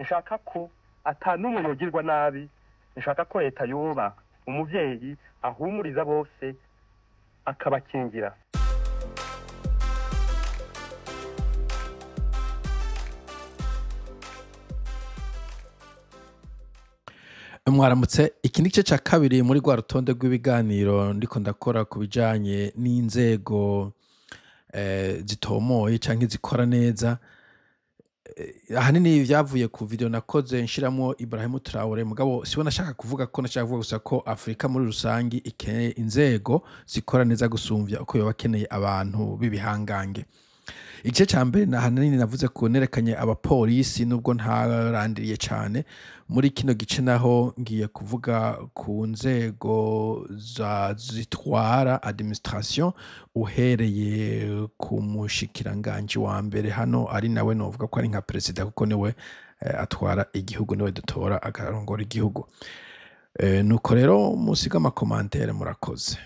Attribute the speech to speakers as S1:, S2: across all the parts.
S1: nshaka ko atanumwe yogirwa nabi, nshaka ko leta yoba umuvyeyi ahumuriza bose akabakingira.
S2: Mwaramutse, iki nigice ca kabiri muri rwa rutonde rw'ibiganiro ndiko ndakora ku bijanye n'inzego zitomoye canke zikora neza. Ahanini vyavuye ku video nakoze nshiramwo Ibrahim Traoré, mugabo sibo nashaka kuvuga ko, nashaka kuvuga gusa ko Afrika muri rusangi ikeneye inzego zikora neza gusumvya uko yoba bakeneye abantu b'ibihangange. Igice ca mbere ahanini navuze ko nerekanye abapolisi nubwo ntarandiriye cane. Muri kino gice naho ngiye kuvuga ku nzego zitwara administration, uhereye ku mushikiranganje wa mbere hano ari nawe novuga ko ari nka president, kuko niwe atwara igihugu, niwe dutora akarongora igihugu. Nuko rero musiga amakomantere, murakoze.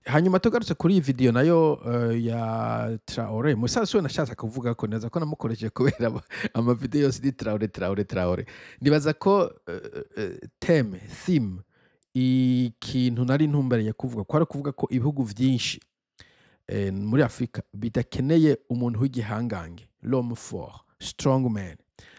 S2: Hanyuma tugarutse kuri iyi video nayo ya Traoré. Musasu nashatse kuvuga ko neza ko namukoresheje kubera ama video yose di Traoré. Nibaza ko theme ikintu nari ntumbereye kuvuga ko ari kuvuga ko ibihugu vyinshi muri Afrika bidakeneye umuntu w'igihangange, l'homme fort, strong man,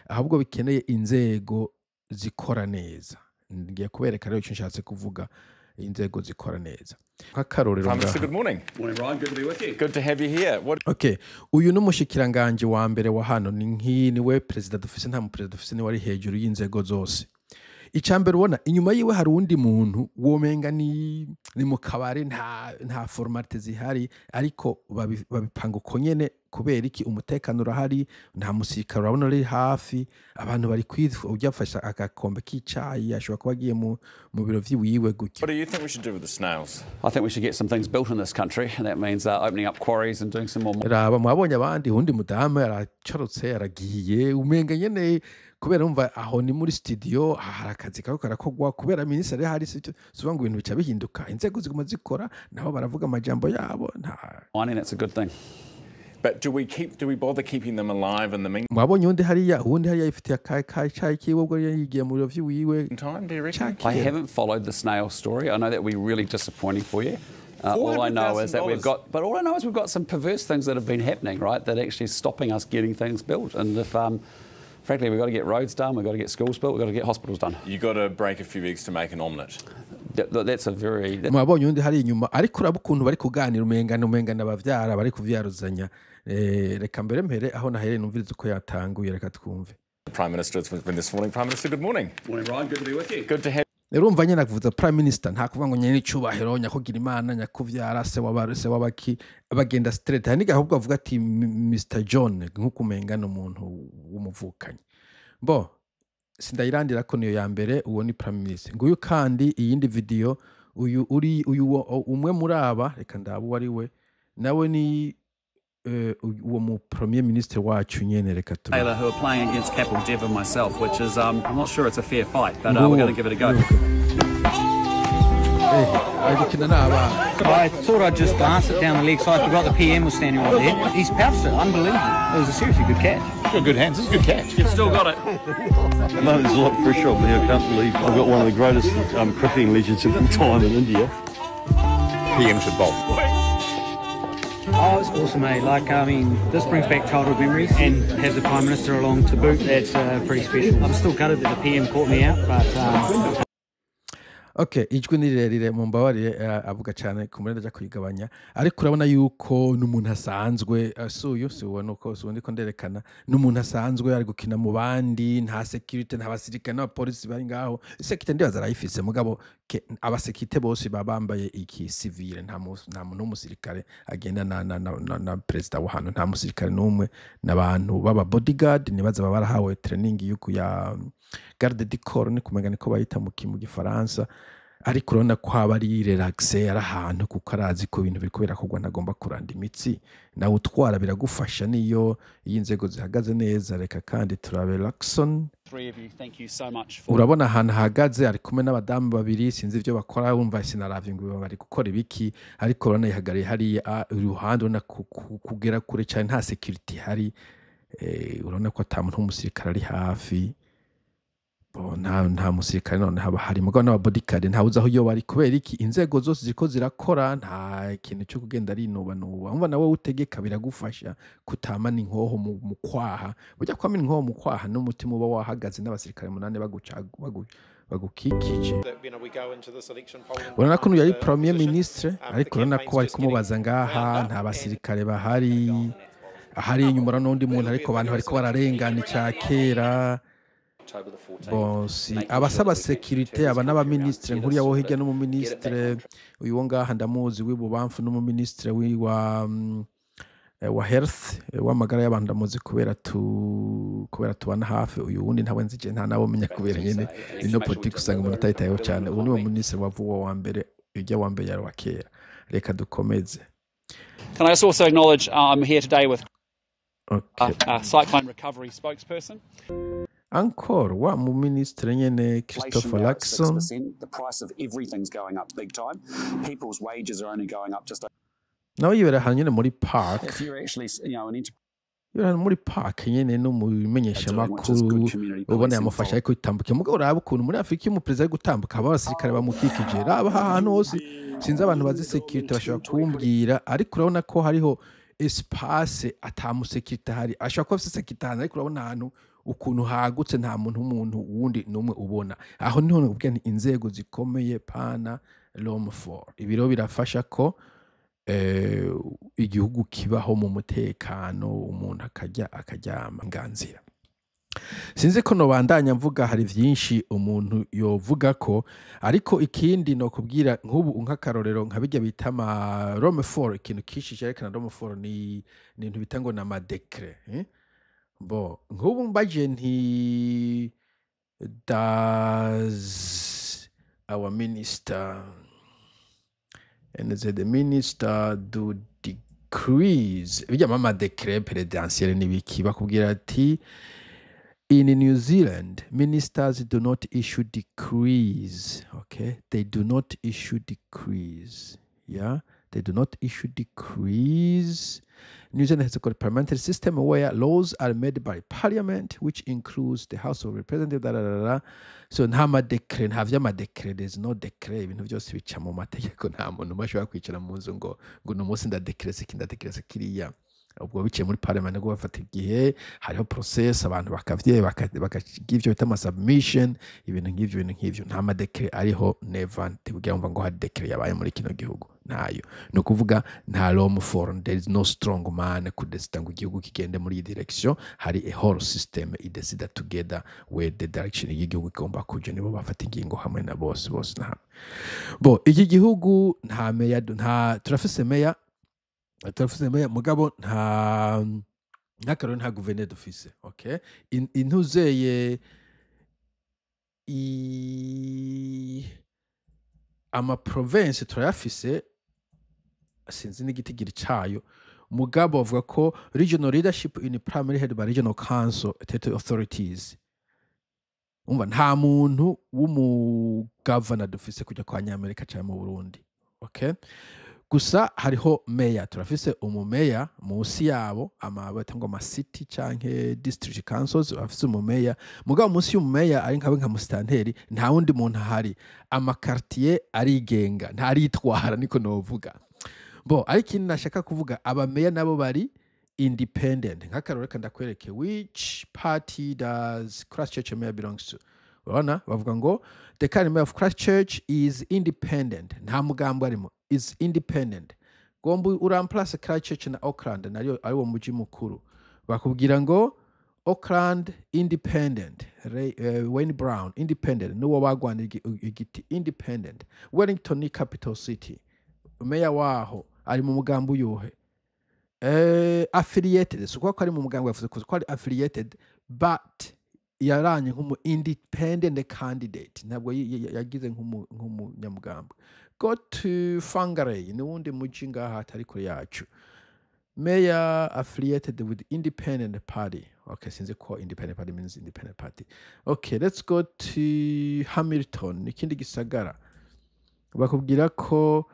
S2: ahubwo bikeneye inzego zikora neza. Ngiye kubereka rero icyo nshatse kuvuga inzego zikora neza.
S3: Prime Minister, good morning.
S4: Morning, Ryan. Good to be with you.
S3: Good to have you here.
S2: Okay, uyu n'umushikiranganje wa mbere wa hano niwe president dufise, nta mu president dufise, ni wari hejuru y'inzego zose. Icambere ubona inyuma yiwe hari undi muntu womenga ni mu kabare, nta formalite zihari, ariko babipanga uko nyene kubera iki umutekano urahari, nta musirikare urabona ari hafi, abantu bari ujyafasha agakombe k'icayi, ashobora kuba agiye mu biro vyiwiwe gutyo.
S3: What do you think we should do with the snails?
S4: I think we should get some things built in this country, and that means opening up quarries and doing some more.
S2: Raba mwabonye abandi, undi mudamu aracorotse aragiye, umenga nyene kubera umva aho ni muri studio hari akazi kako karakogwa, kubera ministre hari suvuga ngo ibintu bica bihinduka, inzego ziguma zikora nabo baravuga amajambo yabo.
S4: I think that's a good thing.
S3: But do we bother keeping them alive in the meantime?
S2: Mwabonye undi hariya ifitiye akayi kiwe ubwo yigiye mu biro vyiwiwe.
S4: I haven't followed the snail story. I know that we're really disappointing for you. All I know is that we've got some perverse things that have been happening, right? That actually stopping us getting things built. And if frankly, we've got to get roads done, we've got to get schools built, we've got to get hospitals done.
S3: You got to break a few eggs to make an omelette.
S4: That's a very...
S2: Mwabonye undi hari inyuma, ariko uraba ukuntu bari kuganira umenga n'abavyara bari kuvyaruzanya. Reka mbere aho nahereye numviriza uko yatanguye, reka twumve.
S3: Prime Minister, it's been this morning. Prime Minister, good morning.
S4: Morning, Ryan. Good to be with you.
S3: Good to have.
S2: Urumva nyene kuvuza Prime Minister, nta kuvuga ngo nyene icubahiro nyakugira imana nyakuvyara se wabaki bagenda straight, haniga ahubwo avuga ati Mr John, nk'ukumenga n'umuntu w'umuvukanyi. Bo sindayirandira ko niyo ya mbere, uwo ni Prime Minister. Nguyu kandi iyindi video uyu umwe muri aba, reka ndabu ari we, nawe ni uwo mu Premier Minister wacu nyene, reka tu
S5: Taylor, who are playing against Capital Dev and myself, which is I'm not sure it's a fair fight, but we're going to give it a go.
S6: I thought I'd just glance it down the leg side. I forgot the PM was standing right there. He's pounced it, unbelievable. It was a seriously good catch.
S7: He's got good hands, it's a good catch.
S5: You've still got it.
S7: No, there's a lot of pressure on me. I can't believe I've got one of the greatest cricketing legends of all time in India.
S3: PM should bowl.
S6: Oh, it's awesome, mate. Like, I mean, this brings back childhood memories, and have the Prime Minister along to boot. That's pretty special. I'm still gutted that the PM caught me out, but...
S2: Okay, ijwi ni rirerire mumbabarire, avuga cyane kumurenda ja kuyigabanya, ariko urabona yuko n'umuntu asanzwe suyu siwona uko sundi ko nderekana n'umuntu asanzwe ari gukina mu bandi, nta security, nta basirikare n'abapolisi bari ngaho. Security ndibaza arayifise, mugabo abasekirite bose babambaye iki civile, nta muntu w'umusirikare agenda na president wa hano, nta musirikare n'umwe, n'abantu baba bodyguard nibaza baba barahawe training yuko ya garde du corps, ni kumenya niko bayita mu Gifaransa. ariko urabona ko haba ari relaxe ari ahantu kuko arazi ko ibintu biri kubera kugwa ntagomba kuranda imitsi nawe utwara biragufasha niyo inzego zihagaze neza reka kandi turabe Lacson urabona ahantu hahagaze ari kumwe n'abadamu babiri sinzi ivyo bakora wumva sinaravye ngo bari gukora ibiki ariko urabona yihagariye hari uruhande urabona kugera kure cyane nta security hari urabona ko atamuntu w'umusirikare ari hafi nta musirikare none haba hari mugabo n'aba bodyguard nta uzaho iyo bari kubera iki inzego zose ziko zirakora nta kintu cyo kugenda ari nuba umva nawe utegeka biragufasha kutamana inkoho mu kwaha burya kwamana inkoho mu kwaha n'umutima uba wahagaze n'abasirikare munane bagukikije urabona ko yari premier ministre ariko urabona ko bari kumubaza ngaha nta basirikare bahari ahari inyuma n'undi muntu ariko abantu bariko bararengana icya kera Bonsi abasaba security aba n'aba ministre nkuri yawo hirya no mu ministre uyu wo ngaha ndamuzi w'ibubamfu no mu ministre wa health w'amagara y'abantu ndamuzi kubera tubana hafi uyu wundi ntawe nzije nta nabo menya kubera nyene ino politique usanga umuntu atayitayeho cyane ubu niwe ministre wavuwa wa mbere ijya wa mbere yari wa kera reka dukomeze.
S5: Can I also acknowledge I'm here today with
S2: okay.
S5: Cyclone Recovery spokesperson.
S2: Encore wa mu ministre nyene Christopher Lacson.
S8: The price of everything's going up big time. People's wages are only going up just
S2: nawe yibera hanyene muri park.
S8: If you're actually,
S2: yibera muri park nyene no mu bimenyesha makuru ubona yamufasha ariko itambuke mugabo uraba ukuntu muri Afrika mu president gutambuka aba basirikare bamukikije raba ahantu hose sinzi abantu bazi security bashobora kumbwira ariko urabona ko hariho espace atamusekirite hari ashobora kuba afite security ariko urabona ahantu ukuntu hagutse nta muntu wundi numwe ubona aho niho ubwene inzego zikomeye pana Rome 4 ibiro birafasha ko igihugu kibaho mu mutekano umuntu akaryama nganzira sinzi ko no bandanya mvuga hari vyinshi umuntu yovuga ko ariko ikindi no kubwira nk'ubu nk'akarorero nkabijya bita ma Rome 4 ikintu kishije rekana Rome 4 ni ibintu bitango na madekre bo nk'ubu mbaje nti does our minister and the minister do decrees bijya mama decret presidentiel nibiki bakubwira ati in New Zealand ministers do not issue decrees. Okay, they do not issue decrees. Yeah, they do not issue decrees. New Zealand has a parliamentary system where laws are made by parliament, which includes the House of Representatives. So nta decree nta ma decree, there's no decree ibintu byose bica mu mategeko nta muntu mashobora kwicara mu nzu ngo no munsi nda decree kiriya ubwo biciye muri parliament ngo bafata igihe hariho process abantu bakavye bakagive bita ama submission ibintu nk'ivyo nta ma decree ariho never tibugira ngo hari decree yabaye muri kino gihugu nayo no kuvuga nta Rome 4 there is no strong man could decide ngo igihugu kigende muri iyi direction hari a whole system it decide together where the direction y'igihugu igomba kuja nibo bafata ingingo hamwe na bose na hamwe bo iki gihugu nta meya nta turafise meya mugabo nta nta guverineri dufise okay intuzeye ama province turayafise sinzi n'igitigiri cayo mugabo avuga ko regional leadership in primary head by regional council territory authorities umva nta muntu w'umugovernor dufise kujya kwa Nyamerika cyangwa mu Burundi okay gusa hariho meya turafise umumeya munsi yabo batangwa ama city canke district councils afise umumeya mugabo munsi y'umumeya ari nka mustanteri nta wundi muntu hari ama quartier arigenga nta aritwara niko novuga bo ari kintu nashaka kuvuga abameya nabo bari independent nk'akarore kandi akwereke which party does Christchurch mayor belongs to urabona bavuga ngo the current mayor of Christchurch is independent nta mugambo arimo is independent gombu uramplace Christchurch na Auckland nariyo ari wo muji mukuru bakubwira ngo Auckland independent Wayne Brown independent nuwo bagwanira igiti independent Wellington ni capital city meya waho ari mu mugambo yuhe affiliated so ko ari mu mugambo yavuze ko ari affiliated but yaranye nk'umu independent candidate ntabwo yagize nk'umunyamugambwe. Go to Whangarei ni wundi muji ngaha atari kure yacu. Mayor affiliated with independent party. Okay, since ko independent party means independent party. Okay, let's go to Hamilton. Ikindi gisagara bakubwira ko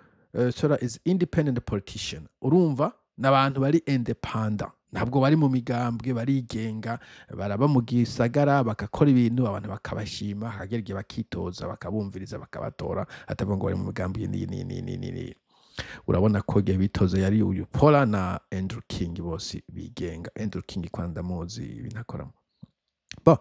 S2: Sora is independent politician. Urumva n'abantu bari independent, ntabwo bari mu migambwe, barigenga, baraba mu gisagara bakakora ibintu abantu bakabashima, hakagerege bakitoza, bakabumviriza, bakabatora, atavuga ngo bari mu migambwe ni. Urabona ko gihe bitoza yari uyu Paula na Andrew King bose bigenga. Andrew King kwanda muzi ibinakoramo. Bo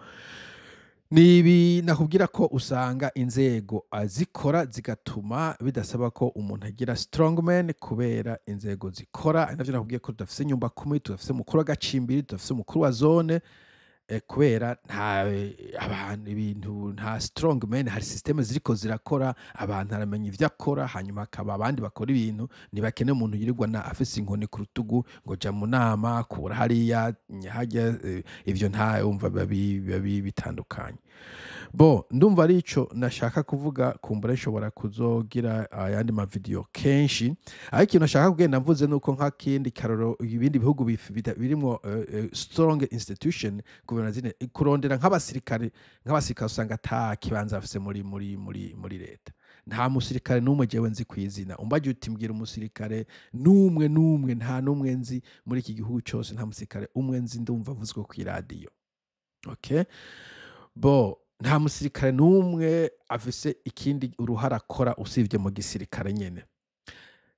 S2: nibi nakubwira ko usanga inzego azikora zigatuma bidasaba ko umuntu agira strongman kubera inzego zikora. Navyo nakubwiye ko tudafise nyumba kumwe, tudafise mukuru w'agacimbiri, tudafise mukuru wa zone kubera nta abantu ibintu nta strongman, hari systeme ziriko zirakora, abantu aramenya ivyo akora, hanyuma akaba abandi bakora ibintu ntibakene umuntu yirirwa na afise inkoni ku rutugu ngo ja mu nama kubura hariya hajya ivyo nta umva babi bitandukanye. Bo ndumva ari ico nashaka kuvuga, kumbura nshobora kuzogira ayandi ma video kenshi, ariko ikintu nashaka kugenda mvuze nuko nka kindi karoro ibindi bihugu birimo strong institution zine kurondera nk'abasirikare usanga ata kibanza afise muri leta. Nta musirikare n'umwe jewe nzi kwizina, umbaje utimbwira umusirikare n'umwe nta n'umwe nzi muri iki gihugu cyose, nta musirikare umwe nzi ndumva avuzwe ku radio. Okay, bo nta musirikare n'umwe afise ikindi uruhara akora usivye mu gisirikare nyene.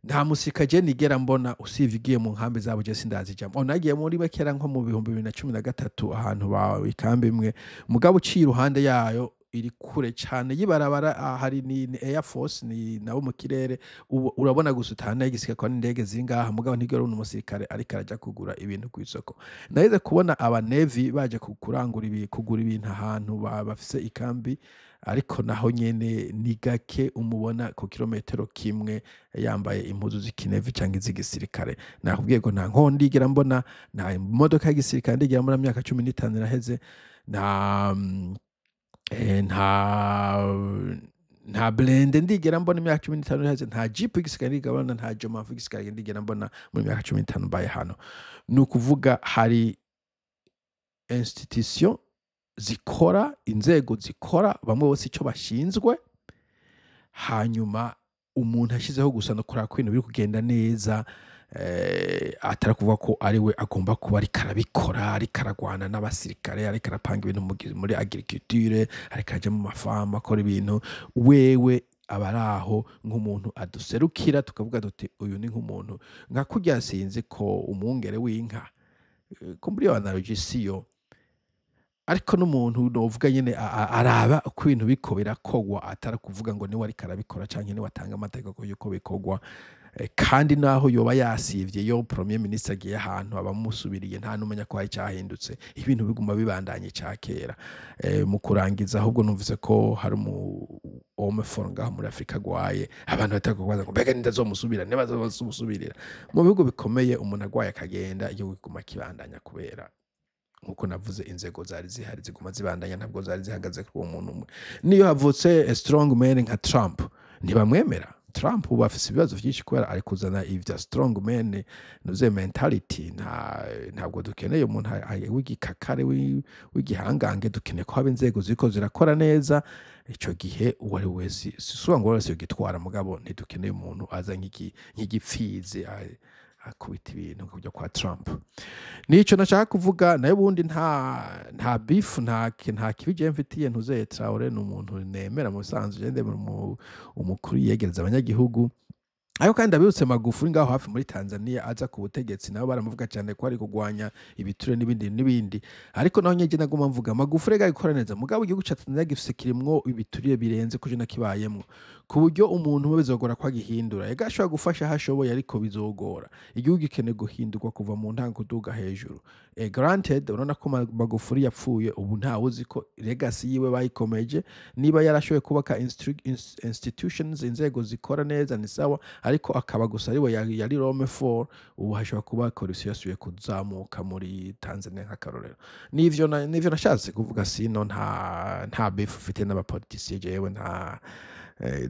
S2: Nta musika je nigera mbona usivye igiye mu nkambi zabo je sindazijamo. Nagiye muri bakera nko mu 2013 ahantu ba ikambi imwe mugabo uciye iruhande yayo iri kure cyane yibarabara, hari ni Air Force ni nabo mu kirere, urabona gusutana igisika kwa indege zingaha mugabo ntigera umusirikare ariko araja kugura ibintu ku isoko. Naheze kubona aba Navy baje kugura ibintu ahantu bafise ikambi, ariko naho nyene ni gake umubona ku kilometero kimwe yambaye impuzu z'ikinevi cyangwa iz'igisirikare. Nakubwiye ko nta nkondigera mbona, nta imodoka y'igisirikare ndigera mbona myaka 15 iraheze, nta blende ndigera mbona imyaka 15 iraheze, nta jeep y'igisirikare ndigera mbona, nta joma y'igisirikare ndigera mbona muri myaka 15 baye hano. Nukuvuga hari institution zikora, inzego zikora, bamwe bose icyo bashinzwe, hanyuma umuntu ashizeho gusa no kora kwintu biri kugenda neza, atara kuvuga ko ari we agomba kuba ari karabikora, ari karagwana n'abasirikare, ari karapanga ibintu muri agriculture, ari kaje mu mafama akora ibintu. Wewe abaraho nk'umuntu aduserukira tukavuga duti uyu ni nk'umuntu nka kurya sinzi ko umwungere w'inka ko muri analogy siyo, ariko n'umuntu novuga nyene araba uko ibintu biko birakogwa, atara kuvuga ngo niwe ari karabikora canke ni watanga amategeko yuko bikogwa. Kandi naho yoba yasivye yo premier minister agiye ahantu abamusubiriye nta numenya ko hari cyahindutse, ibintu biguma bibandanye cyakera. Mu kurangiza ahubwo numvise ko hari homme fonga muri Afrika gwaye, abantu batakubaza ngo mbega nindazomusubira nebazomusubirira. Mu bihugu bikomeye umuntu agwaye akagenda iyo biguma kibandanya kubera nkuko navuze inzego zari zihari ziguma zibandanya, ntabwo zari zihagaze ku muntu umwe. Niyo havutse a strong man nka Trump ntibamwemera. Trump ubu afise ibibazo byinshi kubera ari kuzana ivya strong man nuze mentality. Ntabwo dukeneye umuntu w'igikakare w'igihangange, dukeneye ko haba inzego ziko zirakora neza. Ico gihe uwari wese sisuba ngo wese yogitwara, mugabo ntidukeneye umuntu aza nk'igipfizi akubita ibintu kujya kwa Trump. Nico nashaka kuvuga nayo bundi nta beef nta kibije mfitiye ntuze Traore n'umuntu nemera mu sanzu gende mu umukuru yegereza abanyagihugu. Ayo kandi abirutse Magufuli ngaho hafi muri Tanzania aza ku butegetsi, nabo baramuvuga cyane ko ari kugwanya ibiture n'ibindi, ariko naho nyeje naguma mvuga Magufuli gakora neza, mugabo igihugu cya Tanzania gifise kirimwo ibituriye birenze kuje nakibayemwo, ku buryo umuntu bizogora kwa gihindura. Yagashobora gufasha hashoboye, ariko bizogora. Igihugu gikene guhindurwa kuva mu ntango duga hejuru. Granted urona ko Magufuli yapfuye, ubu nta uzi ko legacy yiwe bayikomeje. Niba yarashoboye kubaka institutions, inzego zikora neza ni sawa, ariko akaba gusa ariwe yari Rome 4 ubu hashobora kuba corruption yasubiye kuzamuka muri Tanzania nk'akarorero nivyo nashatse kuvuga sino nta beef ufite n'abapoliticiens jewe nta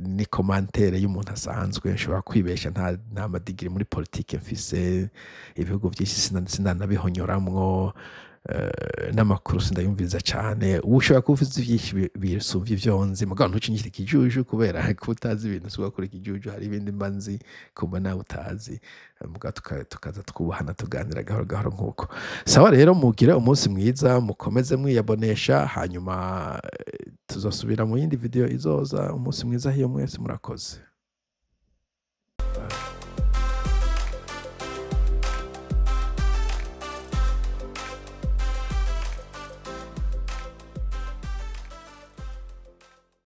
S2: ni commentaire y'umuntu asanzwe nshobora kwibesha nta madigiri muri politique mfise ibihugu byinshi sinanabihonyoramwo n'amakuru sindayumviriza cyane ushobora kuba ufite byinshi bisumvye ivyonzi mugabo ntucinyite ikijuju kubera ko utazi ibintu suba kuri ikijuju hari ibindi mbanzi kumba nawe utazi mugabo tukaza twubahana tuganira gahoro gahoro nkuko sawa rero mugire umunsi mwiza mukomeze mwiyabonesha hanyuma tuzosubira mu yindi video izoza umunsi mwiza hiyo mwese murakoze